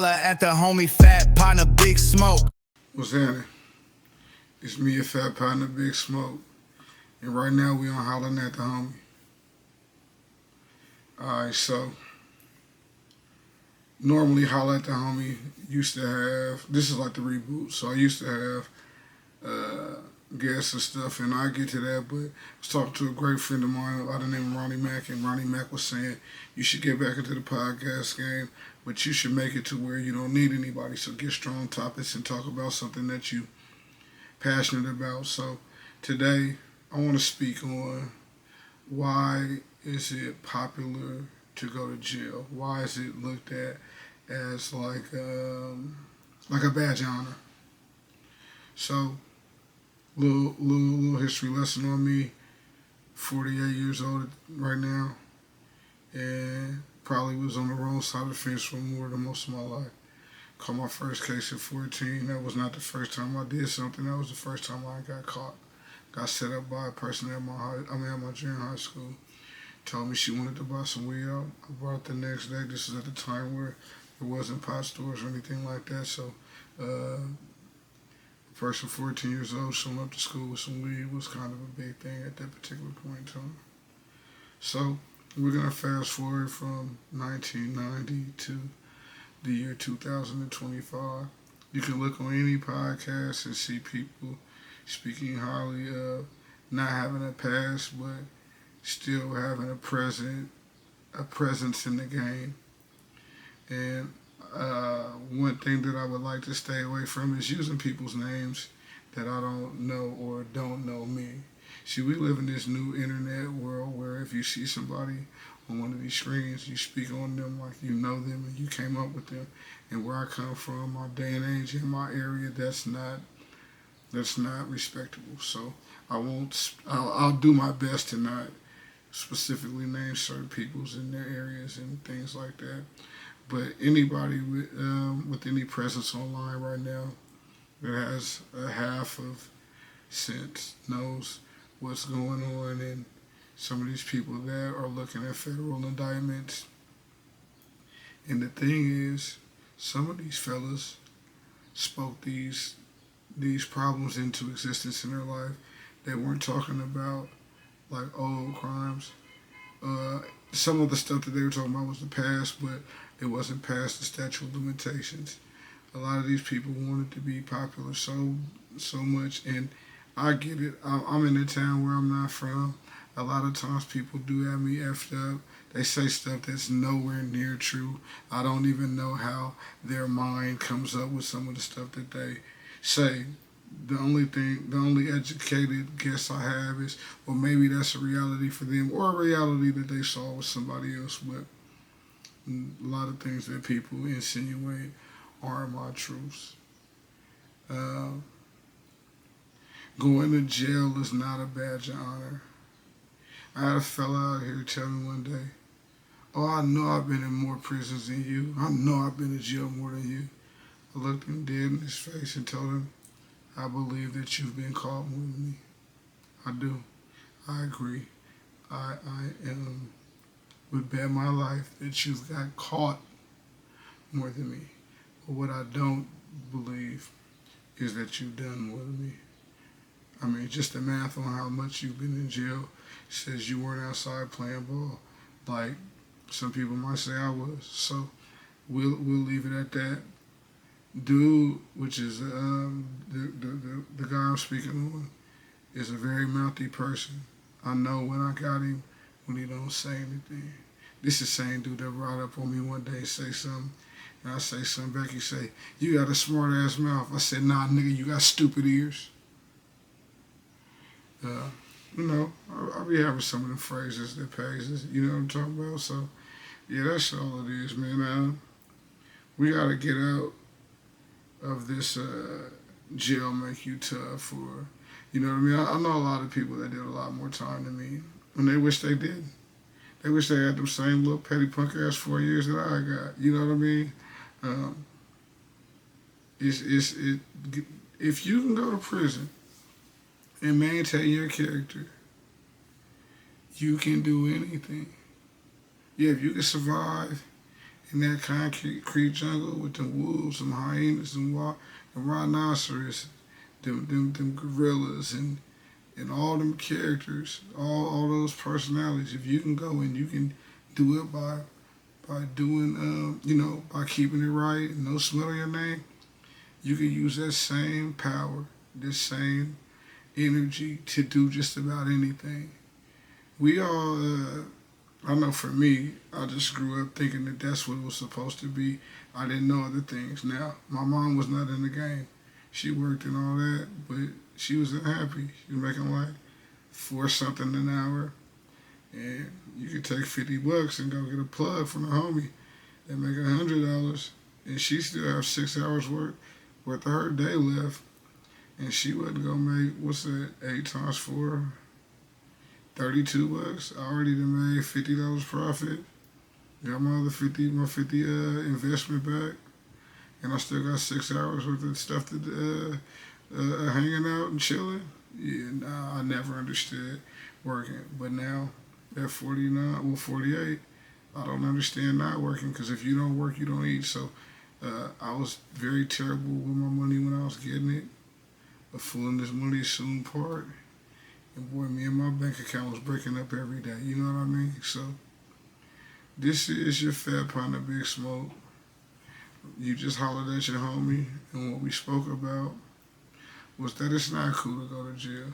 Holla at the homie Fat Partner Big Smoke. What's happening? It's me and Fat Partner Big Smoke. And right now we on Hollin' at the homie. Alright, so normally Holla at the homie used to have, this is like the reboot, so I used to have guests and stuff, and I get to that, but I was talking to a great friend of mine by the name of Ronnie Mack, and Ronnie Mack was saying you should get back into the podcast game, but you should make it to where you don't need anybody, so get strong topics and talk about something that you passionate about. So today I want to speak on why is it popular to go to jail? Why is it looked at as like a badge of honor? So little history lesson on me. 48 years old right now, and probably was on the wrong side of the fence for more than most of my life. Caught my first case at 14. That was not the first time I did something. That was the first time I got caught. Got set up by a person at my junior high school. Told me she wanted to buy some weed out. I brought it the next day. This is at the time where there wasn't pot stores or anything like that. So a person 14 years old showing up to school with some weed was kind of a big thing at that particular point in time. So we're going to fast forward from 1990 to the year 2025. You can look on any podcast and see people speaking highly of not having a past, but still having a presence in the game. And one thing that I would like to stay away from is using people's names that I don't know or don't know me. See, we live in this new internet world where if you see somebody on one of these screens, you speak on them like you know them and you came up with them. And where I come from, my day and age in my area, that's not respectable. So I'll do my best to not specifically name certain peoples in their areas and things like that. But anybody with any presence online right now that has a half of sense knows what's going on, and some of these people that are looking at federal indictments. And the thing is, some of these fellas spoke these problems into existence in their life. They weren't talking about like old crimes. Some of the stuff that they were talking about was the past, but it wasn't past the statute of limitations. A lot of these people wanted to be popular so much, and I get it. I'm in a town where I'm not from. A lot of times people do have me effed up. They say stuff that's nowhere near true. I don't even know how their mind comes up with some of the stuff that they say. The only educated guess I have is, well, maybe that's a reality for them or a reality that they saw with somebody else. But a lot of things that people insinuate aren't my truths. Going to jail is not a badge of honor. I had a fella out here tell me one day, oh, I know I've been in more prisons than you. I know I've been in jail more than you. I looked him dead in his face and told him, I believe that you've been caught more than me. I do. I agree. I would bet my life that you've got caught more than me. But what I don't believe is that you've done more than me. I mean, just the math on how much you've been in jail says you weren't outside playing ball like some people might say I was. So we'll leave it at that. Dude, which is the guy I'm speaking on, is a very mouthy person. I know when I got him when he don't say anything. This is the same dude that brought up on me one day and say something, and I say something back. He say, "You got a smart ass mouth." I said, "Nah, nigga, you got stupid ears." I'll be having some of them phrases that pays. You know what I'm talking about? So, yeah, that's all it is, man. We gotta get out of this jail make you tough, or you know what I mean. I know a lot of people that did a lot more time than me, and they wish they did. They wish they had them same little petty punk ass 4 years that I got. You know what I mean? If you can go to prison and maintain your character, you can do anything. Yeah, if you can survive in that concrete jungle with them wolves, some hyenas, and rhinoceros, them gorillas, and all them characters, all those personalities. If you can go and you can do it by doing, by keeping it right and no sweat on your name, you can use that same power, this same energy to do just about anything. We all, I know for me, I just grew up thinking that that's what it was supposed to be. I didn't know other things. Now, my mom was not in the game. She worked and all that, but she was unhappy. She was making like four something an hour, and you could take $50 and go get a plug from a homie and make $100, and she still have 6 hours worth of her day left, and she wasn't gonna make what's that 8 times 4, $32. I already done made $50 profit. Got my other 50 investment back, and I still got 6 hours worth of stuff to hanging out and chilling. Yeah, nah, I never understood working, but now at 49, 48, I don't understand not working, because if you don't work, you don't eat. So I was very terrible with my money when I was getting it. A fool in this money soon part. And boy, me and my bank account was breaking up every day. You know what I mean? So this is your fat pint of Big Smoke. You just hollered at your homie, and what we spoke about was that it's not cool to go to jail.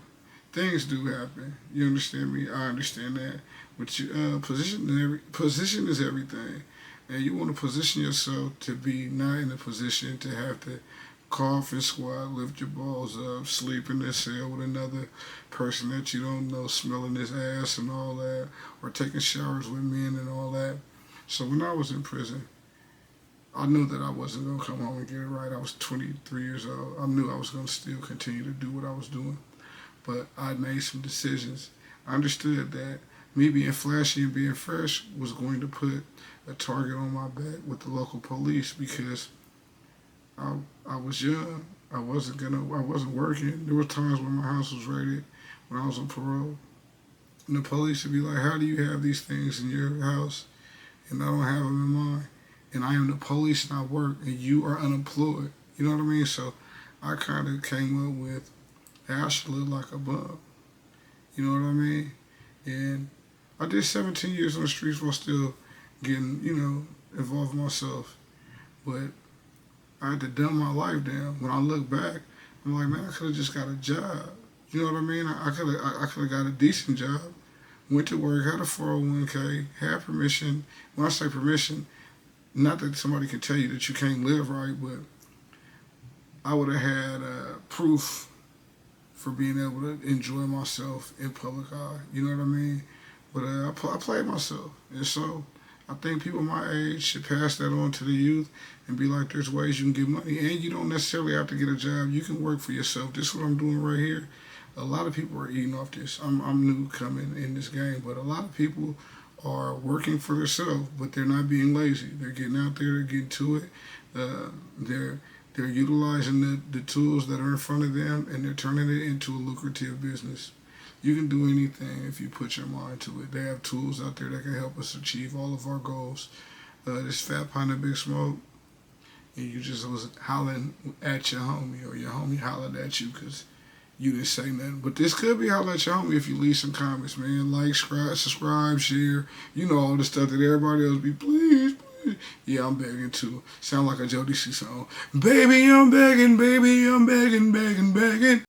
Things do happen. You understand me? I understand that. But you, position is everything. And you want to position yourself to be not in a position to have to cough and squat, lift your balls up, sleep in this cell with another person that you don't know, smelling his ass and all that, or taking showers with men and all that. So when I was in prison, I knew that I wasn't going to come home and get it right. I was 23 years old. I knew I was going to still continue to do what I was doing. But I made some decisions. I understood that me being flashy and being fresh was going to put a target on my back with the local police, because I was young. I wasn't working. There were times when my house was raided when I was on parole. And the police would be like, how do you have these things in your house and I don't have them in mine? And I am the police and I work and you are unemployed. You know what I mean? So I kind of came up with, hey, I should look like a bum. You know what I mean? And I did 17 years on the streets while still getting, involved myself. But I had to dumb my life down. When I look back, I'm like, man, I could have just got a job. You know what I mean? I could have got a decent job. Went to work, had a 401k, had permission. When I say permission, not that somebody can tell you that you can't live right, but I would have had proof for being able to enjoy myself in public eye. You know what I mean? But I played myself. And so I think people my age should pass that on to the youth and be like, there's ways you can get money. And you don't necessarily have to get a job. You can work for yourself. This is what I'm doing right here. A lot of people are eating off this. I'm new coming in this game, but a lot of people are working for themselves, but they're not being lazy. They're getting out there, they're getting to it. They're utilizing the tools that are in front of them, and they're turning it into a lucrative business. You can do anything if you put your mind to it. They have tools out there that can help us achieve all of our goals. This fat pint of Big Smoke, and you just was hollering at your homie, or your homie hollered at you because you didn't say nothing. But this could be holler at your homie if you leave some comments, man. Like, subscribe, share. You know all the stuff that everybody else be, please. Yeah, I'm begging too. Sound like a Jodeci song. Baby, I'm begging, begging, begging.